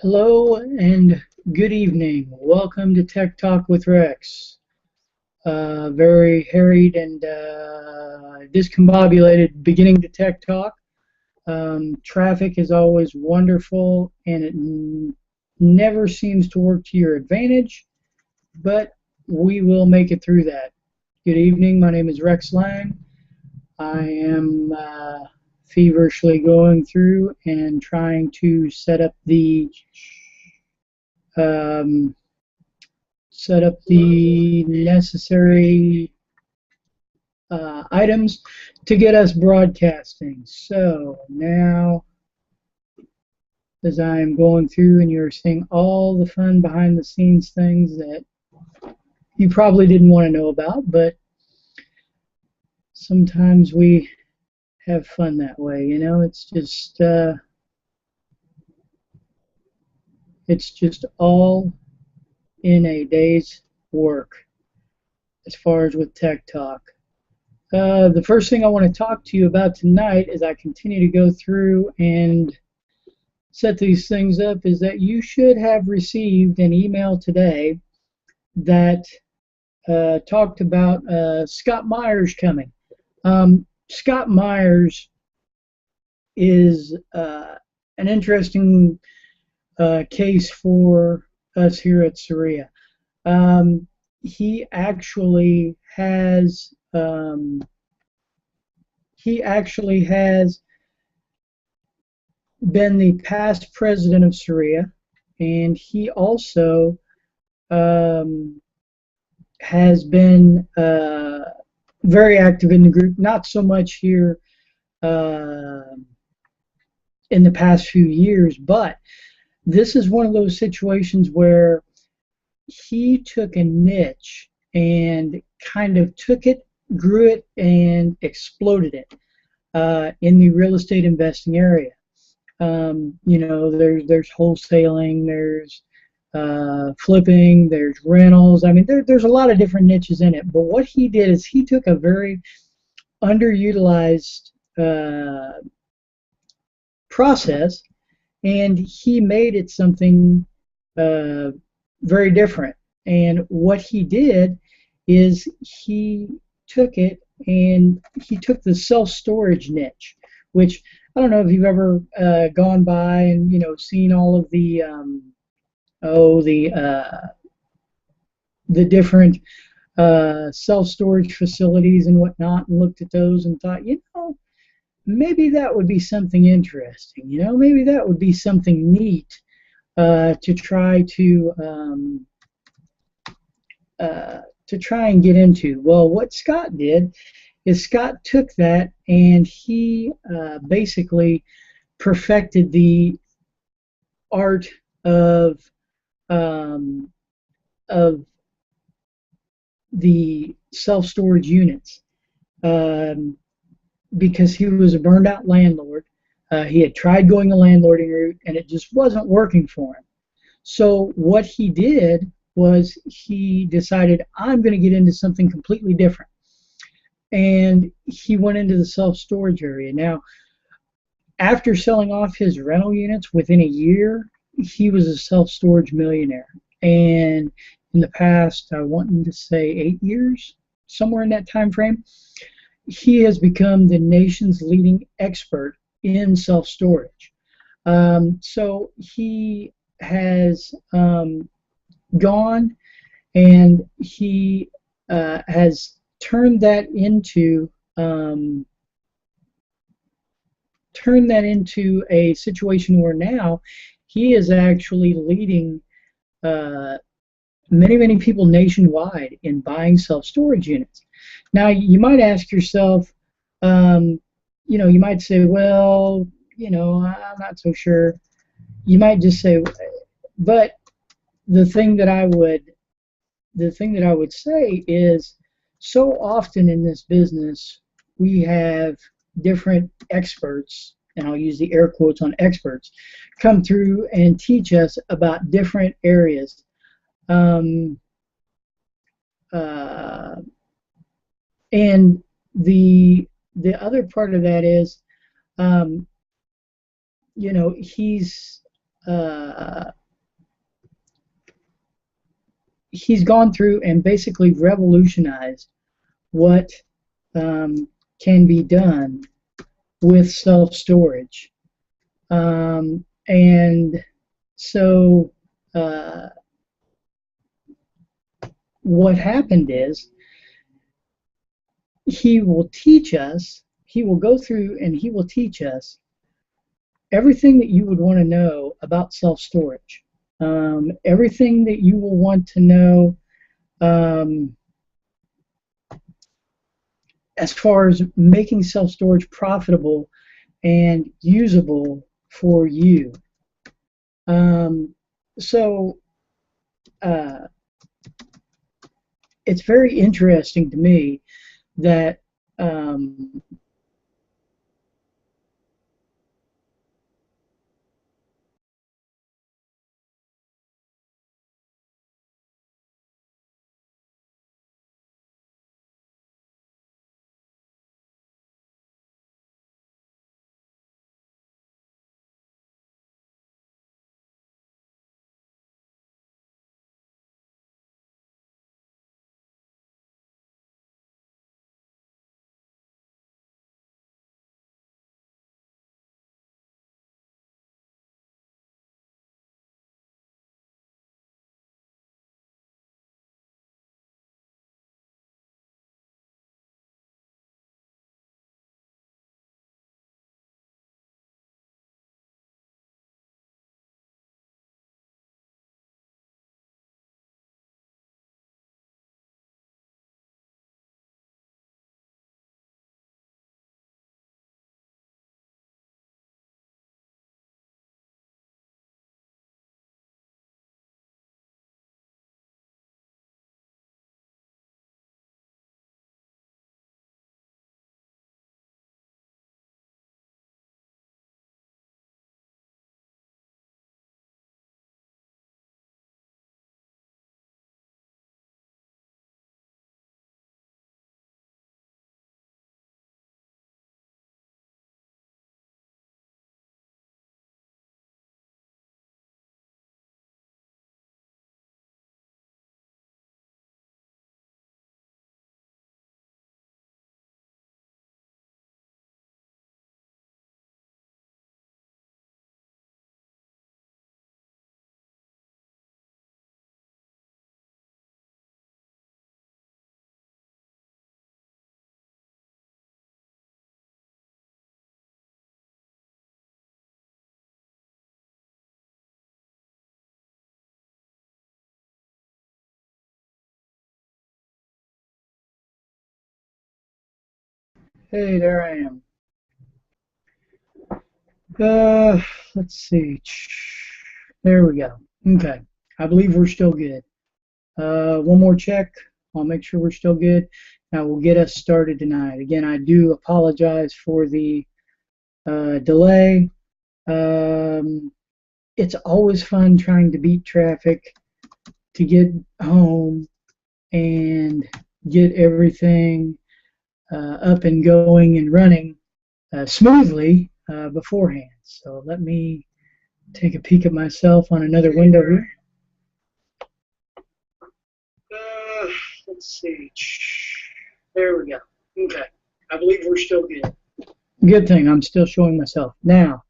Hello and good evening. Welcome to Tech Talk with Rex. Very harried and discombobulated beginning to Tech Talk. Traffic is always wonderful and it never seems to work to your advantage, but we will make it through that. Good evening. My name is Rex Lang. I am feverishly going through and trying to set up the necessary items to get us broadcasting. So now, as I am going through and you're seeing all the fun behind the scenes things that you probably didn't want to know about, but sometimes we have fun that way, you know. It's just all in a day's work as far as with Tech Talk. The first thing I want to talk to you about tonight as I continue to go through and set these things up is that you should have received an email today that talked about Scott Myers coming. Scott Myers is an interesting case for us here at Saria. He actually has been the past president of Saria, and he also has been very active in the group, not so much here in the past few years, but this is one of those situations where he took a niche and kind of took it, grew it, and exploded it in the real estate investing area. You know, there's wholesaling, there's flipping, there's rentals. I mean, there's a lot of different niches in it. But what he did is he took a very underutilized process and he made it something very different. And what he did is he took it and he took the self-storage niche, which I don't know if you've ever gone by and, you know, seen all of the different self-storage facilities and whatnot, and looked at those and thought, you know, maybe that would be something interesting. You know, maybe that would be something neat to try and get into. Well, what Scott did is Scott took that and he basically perfected the art of the self-storage units, because he was a burned out landlord. He had tried going the landlording route and it just wasn't working for him. So what he did was he decided, I'm going to get into something completely different. and he went into the self-storage area. Now, after selling off his rental units within a year, he was a self-storage millionaire. And in the past, I want to say 8 years, somewhere in that time frame, he has become the nation's leading expert in self-storage. So he has gone and he has turned that into a situation where now he is actually leading many people nationwide in buying self-storage units. Now you might ask yourself, you might say, well, I'm not so sure. You might just say, but the thing that I would say is, so often in this business we have different experts, and I'll use the air quotes on experts, come through and teach us about different areas. And the other part of that is, he's gone through and basically revolutionized what can be done with self-storage. And so what happened is, he will go through and he will teach us everything that you would want to know about self-storage. Everything that you will want to know as far as making self-storage profitable and usable for you. So it's very interesting to me that hey, there I am. Uh, let's see. There we go. Okay, I believe we're still good. One more check. I'll make sure we're still good. Now we'll get us started tonight. Again, I do apologize for the delay. It's always fun trying to beat traffic to get home and get everything up and going and running smoothly beforehand. So let me take a peek at myself on another window here. Let's see. There we go. Okay. I believe we're still good. Good thing I'm still showing myself. Now,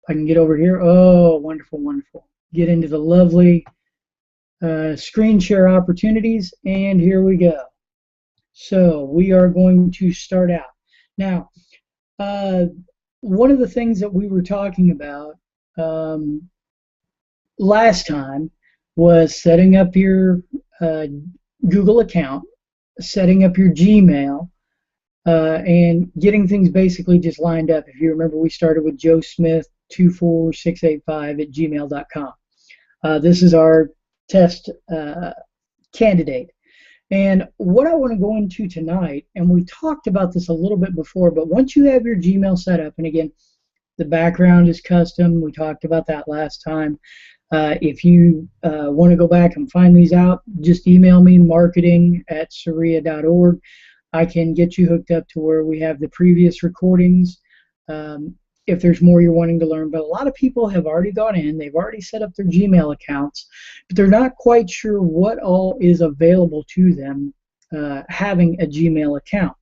I can get over here. Oh, wonderful, wonderful. Get into the lovely screen share opportunities, and here we go. So we are going to start out. Now, one of the things that we were talking about last time was setting up your Google account, setting up your Gmail, and getting things basically just lined up. If you remember, we started with joesmith24685@gmail.com. This is our test candidate. And what I want to go into tonight, and we talked about this a little bit before, but once you have your Gmail set up, and again, the background is custom. We talked about that last time. If you want to go back and find these out, just email me, marketing@Cyria.org. I can get you hooked up to where we have the previous recordings if there's more you're wanting to learn. But a lot of people have already gone in, they've already set up their Gmail accounts, but they're not quite sure what all is available to them having a Gmail account.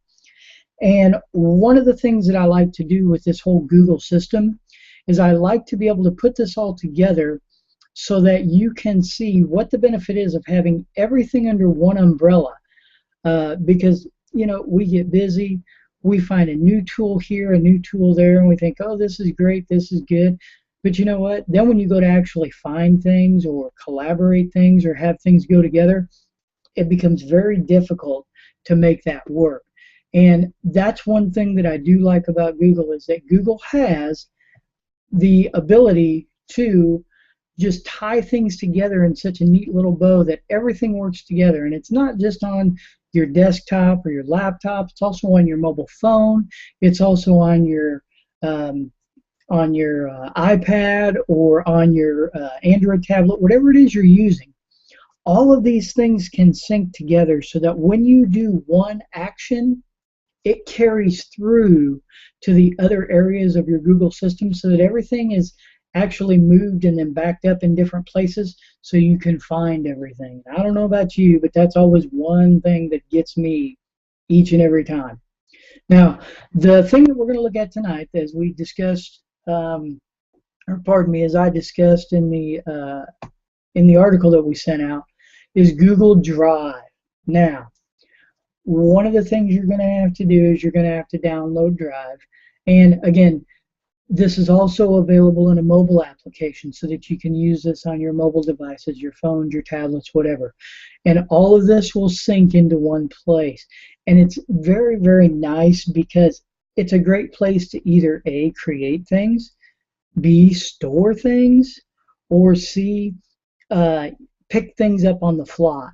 And one of the things that I like to do with this whole Google system is I like to be able to put this all together so that you can see what the benefit is of having everything under one umbrella. Because, you know, we get busy, we find a new tool here, a new tool there, and we think, oh, this is great, this is good. But you know what? Then when you go to actually find things or collaborate things or have things go together, it becomes very difficult to make that work. And that's one thing that I do like about Google, is that Google has the ability to just tie things together in such a neat little bow that everything works together. And it's not just on your desktop or your laptop, it's also on your mobile phone, it's also on your iPad or on your Android tablet, whatever it is you're using. All of these things can sync together so that when you do one action, it carries through to the other areas of your Google system, so that everything is actually moved and then backed up in different places so you can find everything. I don't know about you, but that's always one thing that gets me each and every time. Now, the thing that we're going to look at tonight, as we discussed, or pardon me, as I discussed in the article that we sent out, is Google Drive. Now, one of the things you're going to have to do is you're going to have to download Drive. And again, this is also available in a mobile application so that you can use this on your mobile devices, your phones, your tablets, whatever. And all of this will sync into one place. And it's very, very nice because it's a great place to either A, create things, B, store things, or C, pick things up on the fly.